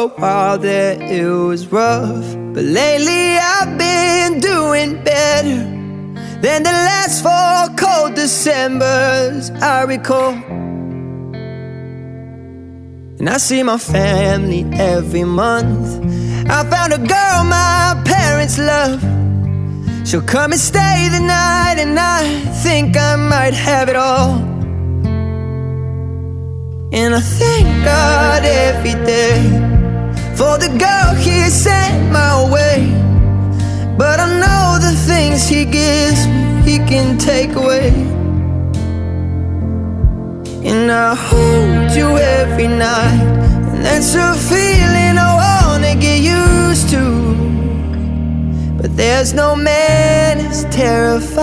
a while there it was rough, but lately I've been doing better than the last 4 cold Decembers I recall. And I see my family every month. I found a girl my parents love. She'll come and stay the night, and I think I might have it all. And I thank God every day for the girl He sent my way. But I know the things He gives me, He can take away. And I hold you every night, and that's a feeling I wanna get used to. But there's no man as terrifying